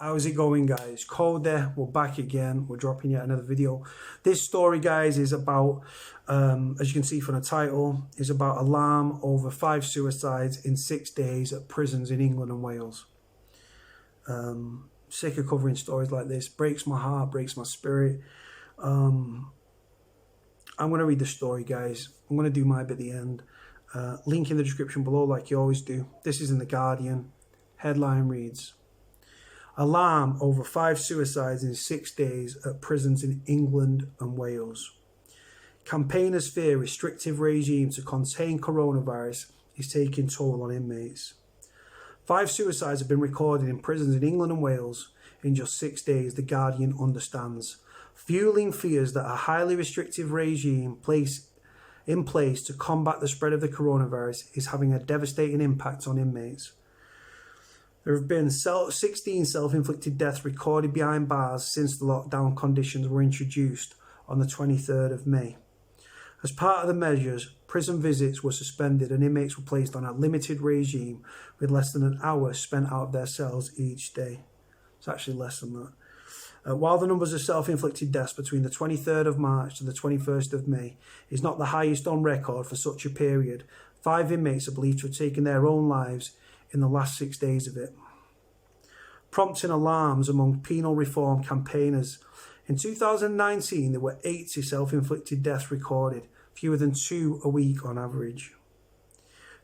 How's it going, guys? Cody, we're back again. We're dropping yet another video. This story, guys, is about, as you can see from the title, is about alarm over 5 suicides in 6 days at prisons in England and Wales. Sick of covering stories like this. Breaks my heart, breaks my spirit. I'm going to read the story, guys. I'm going to do my bit at the end. Link in the description below, like you always do. This is in The Guardian. Headline reads, alarm over 5 suicides in 6 days at prisons in England and Wales. Campaigners fear restrictive regime to contain coronavirus is taking toll on inmates. 5 suicides have been recorded in prisons in England and Wales in just 6 days, The Guardian understands, fueling fears that a highly restrictive regime in place to combat the spread of the coronavirus is having a devastating impact on inmates. There have been 16 self-inflicted deaths recorded behind bars since the lockdown conditions were introduced on the 23rd of May. As part of the measures, prison visits were suspended and inmates were placed on a limited regime with less than an hour spent out of their cells each day. It's actually less than that. While the numbers of self-inflicted deaths between the 23rd of March to the 21st of May is not the highest on record for such a period, 5 inmates are believed to have taken their own lives in the last 6 days of it, prompting alarms among penal reform campaigners. In 2019, there were 80 self-inflicted deaths recorded, fewer than 2 a week on average.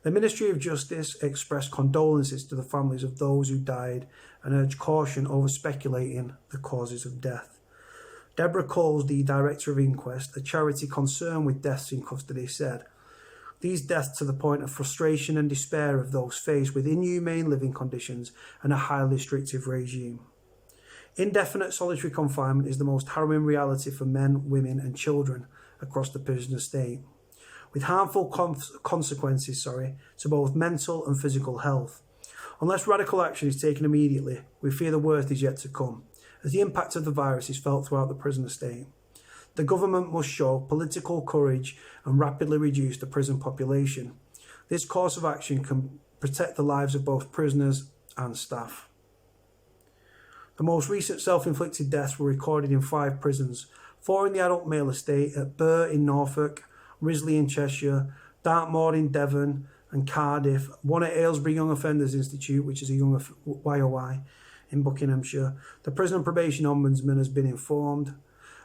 The Ministry of Justice expressed condolences to the families of those who died and urged caution over speculating the causes of death. Deborah Coles, the Director of Inquest, a charity concerned with deaths in custody, said, "These deaths to the point of frustration and despair of those faced with inhumane living conditions and a highly restrictive regime. Indefinite solitary confinement is the most harrowing reality for men, women and children across the prison estate, with harmful consequences to both mental and physical health. Unless radical action is taken immediately, we fear the worst is yet to come, as the impact of the virus is felt throughout the prison estate. The government must show political courage and rapidly reduce the prison population. This course of action can protect the lives of both prisoners and staff." The most recent self-inflicted deaths were recorded in 5 prisons, 4 in the adult male estate at Burr in Norfolk, Risley in Cheshire, Dartmoor in Devon and Cardiff, 1 at Aylesbury Young Offenders Institute, which is a young YOI in Buckinghamshire. The Prison and Probation Ombudsman has been informed.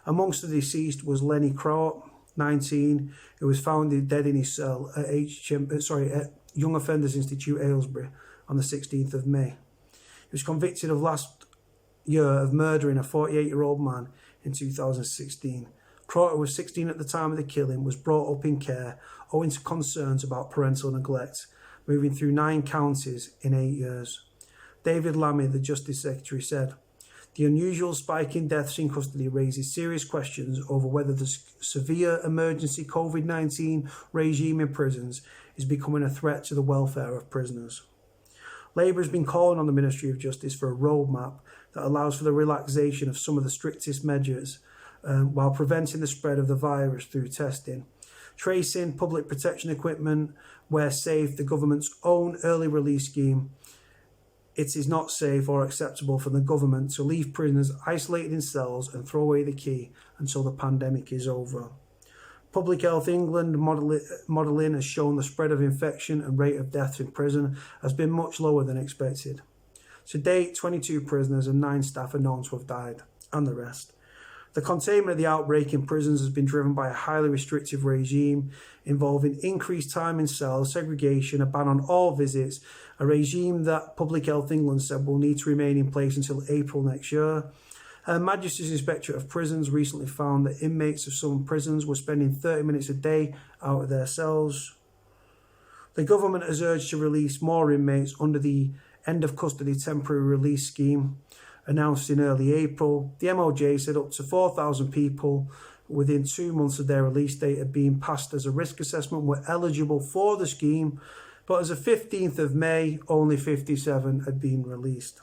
Amongst the deceased was Lenny Croat, 19, who was found dead in his cell at Young Offenders Institute, Aylesbury, on the 16th of May. He was convicted of last year of murdering a 48-year-old man in 2016. Croat, was 16 at the time of the killing, was brought up in care owing to concerns about parental neglect, moving through 9 counties in 8 years. David Lammy, the Justice Secretary, said, "The unusual spike in deaths in custody raises serious questions over whether the severe emergency COVID-19 regime in prisons is becoming a threat to the welfare of prisoners." Labour has been calling on the Ministry of Justice for a roadmap that allows for the relaxation of some of the strictest measures while preventing the spread of the virus through testing, tracing, public protection equipment where safe, the government's own early release scheme. It is not safe or acceptable for the government to leave prisoners isolated in cells and throw away the key until the pandemic is over. Public Health England modelling has shown the spread of infection and rate of deaths in prison has been much lower than expected. To date, 22 prisoners and 9 staff are known to have died, and the rest. The containment of the outbreak in prisons has been driven by a highly restrictive regime involving increased time in cells, segregation, a ban on all visits, a regime that Public Health England said will need to remain in place until April next year. Her Majesty's Inspectorate of Prisons recently found that inmates of some prisons were spending 30 minutes a day out of their cells. The government has urged to release more inmates under the End of Custody Temporary Release Scheme, announced in early April. The MOJ said up to 4,000 people within 2 months of their release date had been passed as a risk assessment were eligible for the scheme, but as of 15th of May, only 57 had been released.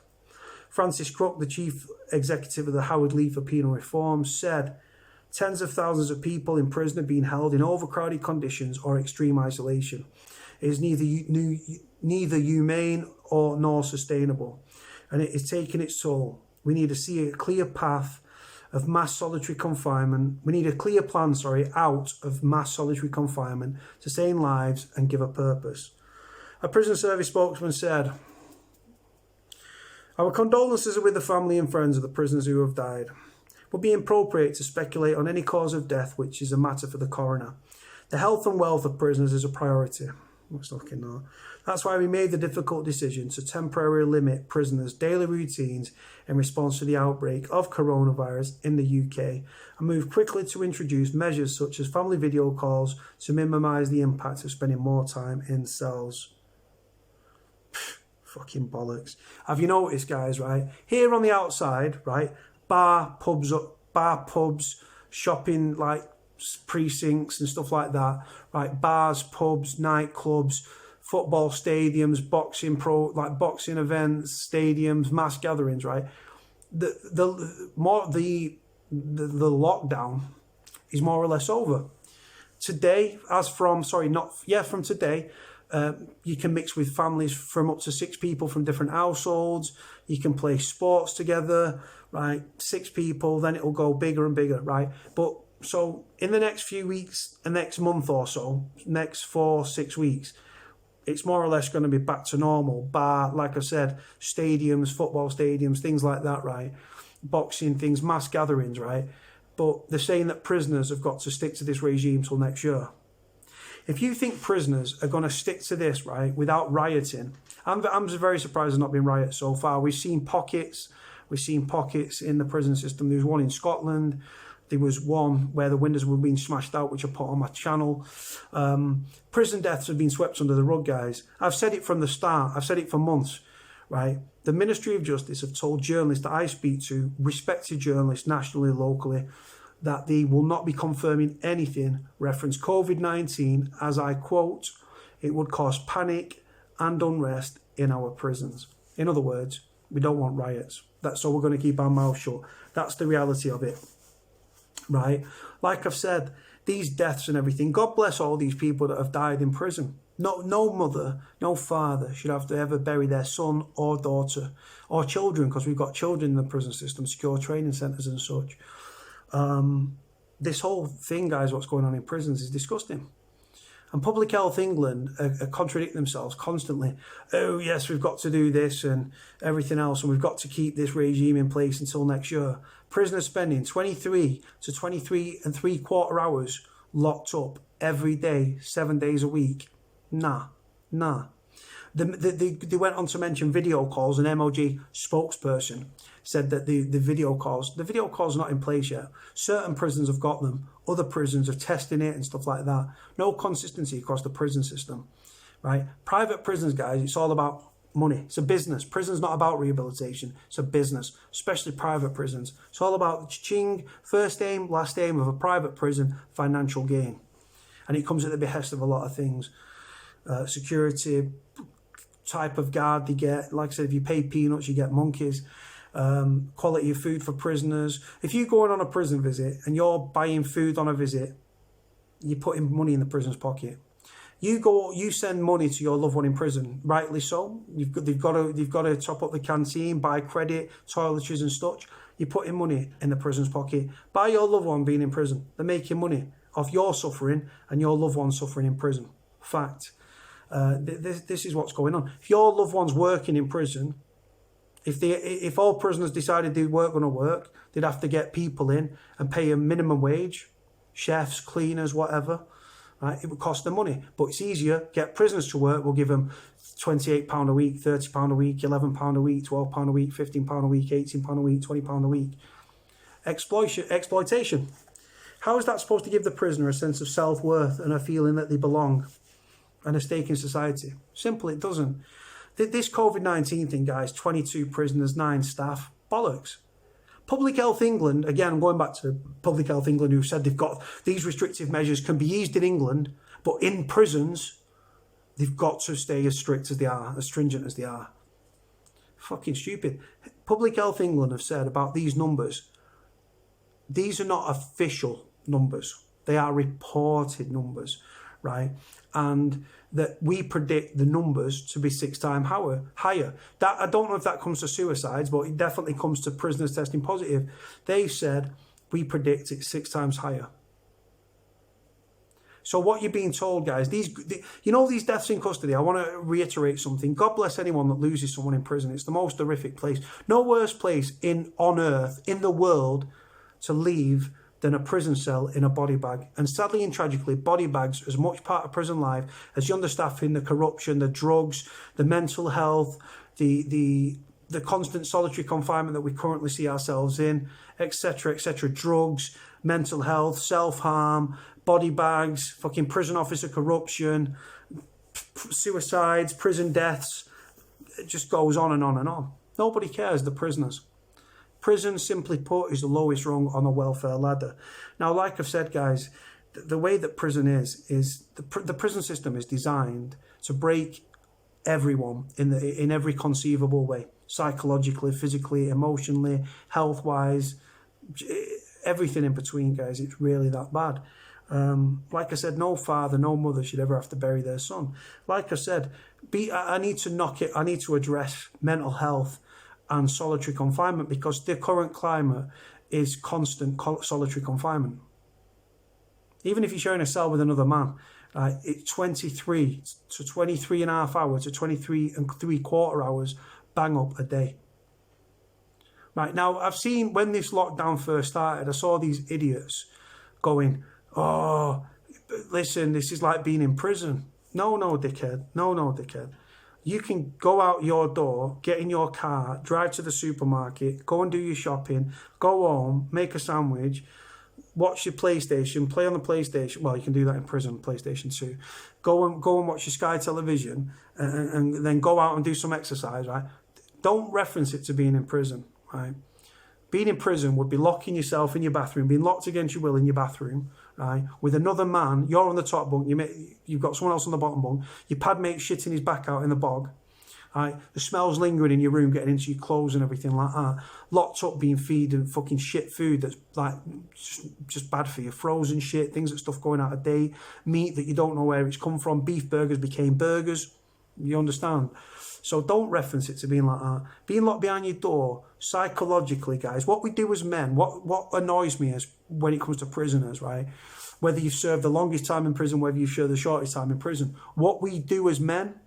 Francis Crook, the Chief Executive of the Howard League for Penal Reform, said, "Tens of thousands of people in prison are being held in overcrowded conditions or extreme isolation. It is neither humane nor sustainable. and it is taking its toll. We need to see a clear path of mass solitary confinement. We need a clear plan, out of mass solitary confinement, sustain lives and give a purpose. A prison service spokesman said, "Our condolences are with the family and friends of the prisoners who have died. It would be inappropriate to speculate on any cause of death, which is a matter for the coroner. The health and wealth of prisoners is a priority." That's why we made the difficult decision to temporarily limit prisoners' daily routines in response to the outbreak of coronavirus in the UK and move quickly to introduce measures such as family video calls to minimise the impact of spending more time in cells. Fucking bollocks. Have you noticed, guys, right? Here on the outside, right, pubs, shopping, like, precincts and stuff like that, right? Bars, pubs, nightclubs, football stadiums, boxing events, stadiums, mass gatherings, right? The lockdown is more or less over. Today, from today, you can mix with families from up to 6 people from different households. You can play sports together, right? 6 people, then it'll go bigger and bigger, right? But so in the next few weeks, the next month or so, next 4-6 weeks, it's more or less going to be back to normal. Like I said, stadiums, football stadiums, things like that, right? Boxing things, mass gatherings, right? But they're saying that prisoners have got to stick to this regime till next year. If you think prisoners are going to stick to this, right, without rioting, I'm very surprised there's not been riots so far. We've seen pockets in the prison system. There was one in Scotland. There was one where the windows were being smashed out, which I put on my channel. Prison deaths have been swept under the rug, guys. I've said it from the start. I've said it for months, right? The Ministry of Justice have told journalists that I speak to, respected journalists nationally, locally, that they will not be confirming anything reference COVID-19, as I quote, "It would cause panic and unrest in our prisons." In other words, we don't want riots. So we're going to keep our mouths shut. That's the reality of it. Right? Like I've said, these deaths and everything, God bless all these people that have died in prison. No mother, no father should have to ever bury their son or daughter or children, because we've got children in the prison system, secure training centres and such. This whole thing, guys, what's going on in prisons is disgusting. And Public Health England are contradicting themselves constantly. Oh, yes, we've got to do this and everything else, and we've got to keep this regime in place until next year. Prisoners spending 23 to 23 and 3/4 hours locked up every day, 7 days a week. Nah. They went on to mention video calls. An MOJ spokesperson said that the video calls are not in place yet. Certain prisons have got them. Other prisons are testing it and stuff like that. No consistency across the prison system, right? Private prisons, guys, it's all about money. It's a business. Prison's not about rehabilitation. It's a business, especially private prisons. It's all about ching, first aim, last aim of a private prison, financial gain. And it comes at the behest of a lot of things. Security, type of guard they get. Like I said, if you pay peanuts, you get monkeys. Quality of food for prisoners. If you're going on a prison visit and you're buying food on a visit, you're putting money in the prison's pocket. You send money to your loved one in prison, rightly so. They've got to top up the canteen, buy credit, toiletries and such. You're putting money in the prison's pocket. By your loved one being in prison, they're making money off your suffering and your loved one suffering in prison. Fact. This is what's going on. If your loved one's working in prison, if all prisoners decided they weren't going to work, they'd have to get people in and pay a minimum wage, chefs, cleaners, whatever. Right? It would cost them money, but it's easier. Get prisoners to work. We'll give them £28 a week, £30 a week, £11 a week, £12 a week, £15 a week, £18 a week, £20 a week. Exploitation. How is that supposed to give the prisoner a sense of self-worth and a feeling that they belong and a stake in society? Simple, it doesn't. This COVID-19 thing, guys, 22 prisoners, 9 staff, bollocks. Public Health England, again, I'm going back to Public Health England, who said they've got these restrictive measures can be eased in England, but in prisons, they've got to stay as strict as they are, as stringent as they are. Fucking stupid. Public Health England have said about these numbers, these are not official numbers. They are reported numbers, right? And that we predict the numbers to be 6 times higher. That, I don't know if that comes to suicides, but it definitely comes to prisoners testing positive. They've said we predict it's 6 times higher. So what you're being told, guys, these deaths in custody, I want to reiterate something. God bless anyone that loses someone in prison. It's the most horrific place. No worse place on earth, in the world, to leave than a prison cell in a body bag. And sadly and tragically, body bags are as much part of prison life as the understaffing, the corruption, the drugs, the mental health, the constant solitary confinement that we currently see ourselves in, etc., etc. Drugs, mental health, self-harm, body bags, fucking prison officer corruption, suicides, prison deaths. It just goes on and on and on. Nobody cares, the prisoners. Prison, simply put, is the lowest rung on the welfare ladder. Now, like I've said, guys, the way that prison is the prison system is designed to break everyone in every conceivable way, psychologically, physically, emotionally, health-wise, everything in between, guys. It's really that bad. Like I said, no father, no mother should ever have to bury their son. Like I said, I need to knock it. I need to address mental health and solitary confinement, because the current climate is constant solitary confinement. Even if you're sharing a cell with another man, it's 23 to 23 and a half hours to 23 and 3/4 hours bang up a day. Right, now, I've seen when this lockdown first started, I saw these idiots going, oh, listen, this is like being in prison. No, dickhead. No, dickhead. You can go out your door, get in your car, drive to the supermarket, go and do your shopping, go home, make a sandwich, watch your PlayStation, play on the PlayStation. Well, you can do that in prison, PlayStation 2. Go and watch your Sky television and then go out and do some exercise, right? Don't reference it to being in prison, right? Being in prison would be locking yourself in your bathroom, being locked against your will in your bathroom, right, with another man. You're on the top bunk, you've got someone else on the bottom bunk, your pad mate's shitting his back out in the bog, right, the smell's lingering in your room, getting into your clothes and everything like that, locked up being fed fucking shit food that's like just bad for you, frozen shit, things that stuff going out of date, meat that you don't know where it's come from, beef burgers became burgers, you understand? So don't reference it to being like that. Being locked behind your door, psychologically, guys, what we do as men, what annoys me is when it comes to prisoners, right? Whether you've served the longest time in prison, whether you've served the shortest time in prison, what we do as men,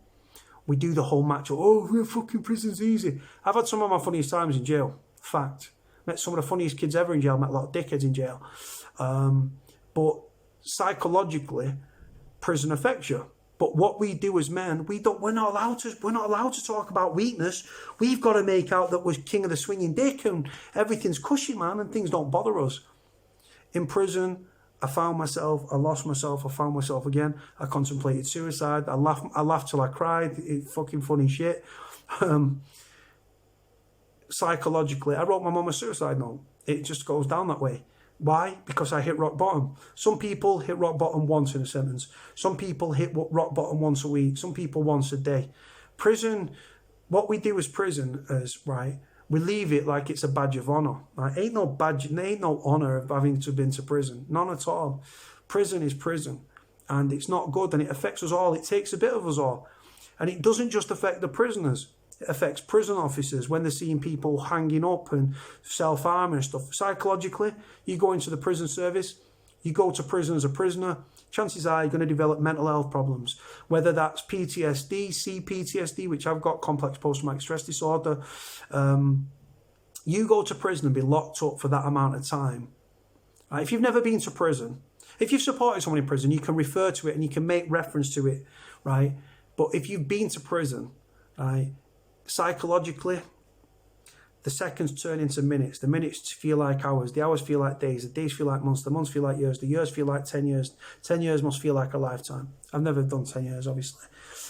we do the whole match. Oh, we're fucking prison's easy. I've had some of my funniest times in jail. Fact. Met some of the funniest kids ever in jail. Met a lot of dickheads in jail. But psychologically, prison affects you. But what we do as men, we're not allowed to talk about weakness. We've got to make out that we're king of the swinging dick and everything's cushy, man, and things don't bother us. In prison, I found myself, I lost myself, I found myself again. I contemplated suicide. I laughed till I cried. It's fucking funny shit. Psychologically, I wrote my mum a suicide note. It just goes down that way. Why? Because I hit rock bottom. Some people hit rock bottom once in a sentence. Some people hit rock bottom once a week. Some people once a day. Prison, what we do as prisoners, right, we leave it like it's a badge of honour. Right? Ain't no honour of having to have been to prison. None at all. Prison is prison. And it's not good, and it affects us all. It takes a bit of us all. And it doesn't just affect the prisoners. It affects prison officers when they're seeing people hanging up and self-harming and stuff. Psychologically, you go into the prison service, you go to prison as a prisoner, chances are you're going to develop mental health problems. Whether that's PTSD, CPTSD, which I've got, complex post-traumatic stress disorder. You go to prison and be locked up for that amount of time. Right? If you've never been to prison, if you've supported someone in prison, you can refer to it and you can make reference to it, right? But if you've been to prison, right, psychologically, the seconds turn into minutes. The minutes feel like hours. The hours feel like days. The days feel like months. The months feel like years. The years feel like 10 years. 10 years must feel like a lifetime. I've never done 10 years, obviously.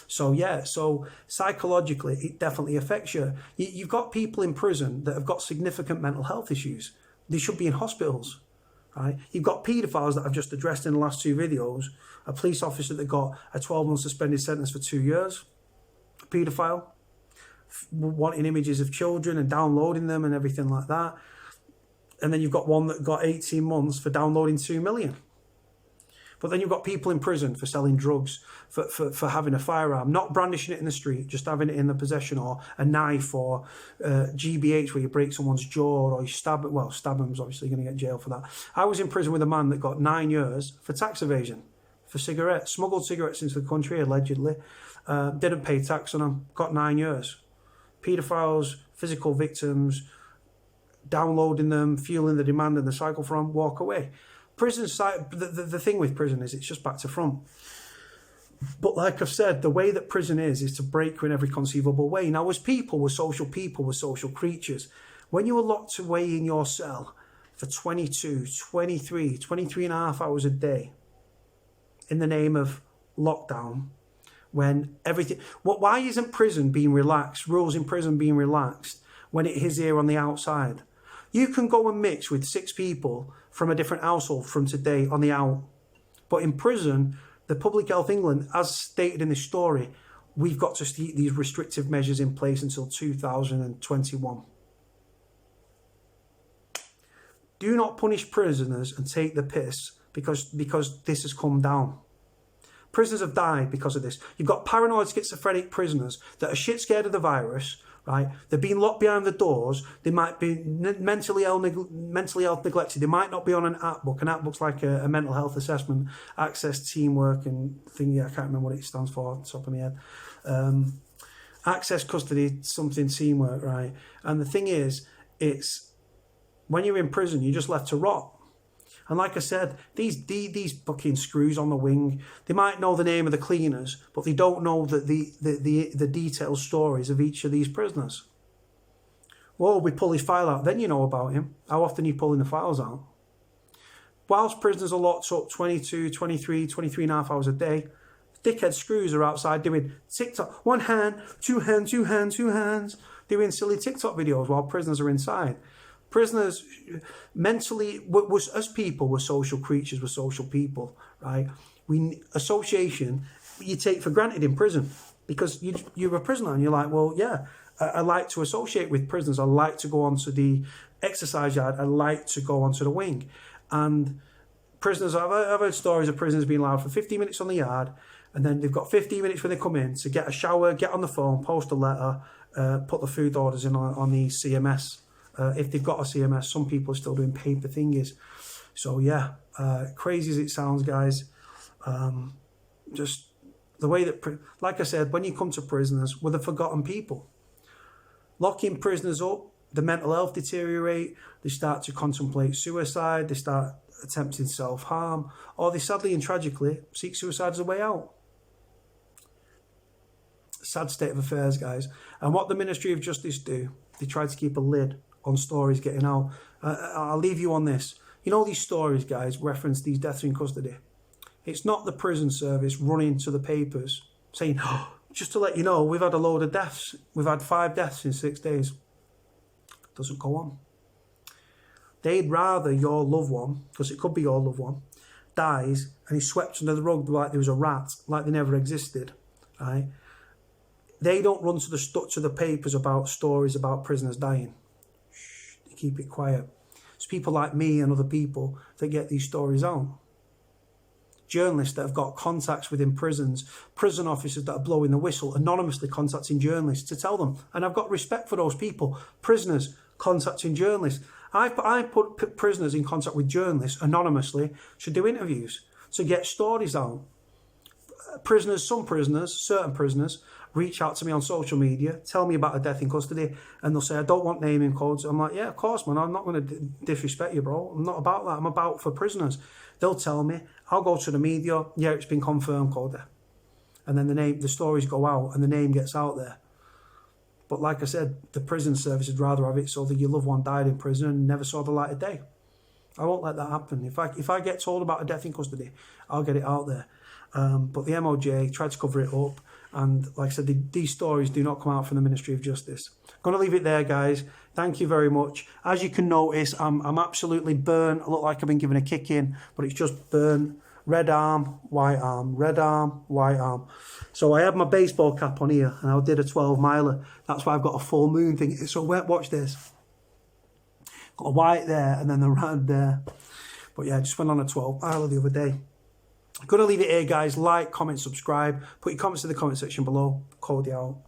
So, yeah, so psychologically, it definitely affects you. You've got people in prison that have got significant mental health issues. They should be in hospitals, right? You've got paedophiles that I've just addressed in the last 2 videos. A police officer that got a 12-month suspended sentence for 2 years. A paedophile. Wanting images of children and downloading them and everything like that. And then you've got one that got 18 months for downloading 2 million. But then you've got people in prison for selling drugs, for having a firearm, not brandishing it in the street, just having it in the possession, or a knife, or GBH where you break someone's jaw, or you stab it. Well, stab them's obviously going to get jailed for that. I was in prison with a man that got 9 years for tax evasion, for cigarettes, smuggled cigarettes into the country, allegedly. Didn't pay tax on them, got 9 years. Paedophiles, physical victims, downloading them, fueling the demand and the cycle for them, walk away. Prison, the thing with prison is it's just back to front. But like I've said, the way that prison is to break you in every conceivable way. Now, as people, we're social creatures. When you are locked away in your cell for 22, 23 and a half hours a day in the name of lockdown, when everything... why isn't prison being relaxed, rules in prison being relaxed, when it is here on the outside? You can go and mix with 6 people from a different household from today on the out. But in prison, the Public Health England, as stated in this story, we've got to keep these restrictive measures in place until 2021. Do not punish prisoners and take the piss because this has come down. Prisoners have died because of this. You've got paranoid schizophrenic prisoners that are shit scared of the virus, right? They're being locked behind the doors. They might be mentally health neglected. They might not be on an app book. An app book's like a mental health assessment, access, teamwork, and thing. I can't remember what it stands for off the top of my head. Access, custody, something, teamwork, right? And the thing is, it's when you're in prison, you're just left to rot. And like I said, these fucking screws on the wing, they might know the name of the cleaners, but they don't know the detailed stories of each of these prisoners. Well, we pull his file out, then you know about him. How often are you pulling the files out? Whilst prisoners are locked up 22, 23 and a half hours a day, dickhead screws are outside doing TikTok, one hand, two hands, doing silly TikTok videos while prisoners are inside. Prisoners, mentally, as people, we're social creatures, we're social people, right? Association, you take for granted in prison because you're a prisoner and you're like, well, yeah, I like to associate with prisoners. I like to go onto the exercise yard. I like to go onto the wing. And prisoners, I've heard stories of prisoners being allowed for 15 minutes on the yard, and then they've got 15 minutes when they come in to get a shower, get on the phone, post a letter, put the food orders in on the CMS. If they've got a CMS, some people are still doing paper thingies. So yeah, crazy as it sounds, guys, just the way that, like I said, when you come to prisoners, we're the forgotten people. Locking prisoners up, the mental health deteriorate, they start to contemplate suicide, they start attempting self-harm, or they sadly and tragically seek suicide as a way out. Sad state of affairs, guys. And what the Ministry of Justice do, they try to keep a lid on stories getting out. I'll leave you on this. You know, these stories, guys, reference these deaths in custody. It's not the prison service running to the papers saying, oh, just to let you know, we've had a load of deaths. We've had 5 deaths in 6 days. It doesn't go on. They'd rather your loved one, because it could be your loved one, dies and he's swept under the rug like there was a rat, like they never existed, right? They don't run to the papers about stories about prisoners dying. Keep it quiet. It's people like me and other people that get these stories out. Journalists that have got contacts within prisons, prison officers that are blowing the whistle, anonymously contacting journalists to tell them. And I've got respect for those people. Prisoners contacting journalists. I put prisoners in contact with journalists anonymously to do interviews, to get stories out. Certain prisoners, reach out to me on social media, tell me about a death in custody, and they'll say, I don't want naming codes. I'm like, yeah, of course, man. I'm not going to disrespect you, bro. I'm not about that. I'm about for prisoners. They'll tell me. I'll go to the media. Yeah, it's been confirmed, Coda. And then the stories go out and the name gets out there. But like I said, the prison service would rather have it so that your loved one died in prison and never saw the light of day. I won't let that happen. If I get told about a death in custody, I'll get it out there. But the MOJ tried to cover it up. And like I said, these stories do not come out from the Ministry of Justice. I'm going to leave it there, guys. Thank you very much. As you can notice, I'm absolutely burnt. I look like I've been given a kick in, but it's just burnt. Red arm, white arm, red arm, white arm. So I had my baseball cap on here and I did a 12-miler. That's why I've got a full moon thing. So watch this. Got a white there and then the red there. But yeah, I just went on a 12-miler the other day. Gonna leave it here, guys. Like, comment, subscribe. Put your comments in the comment section below. Cordial.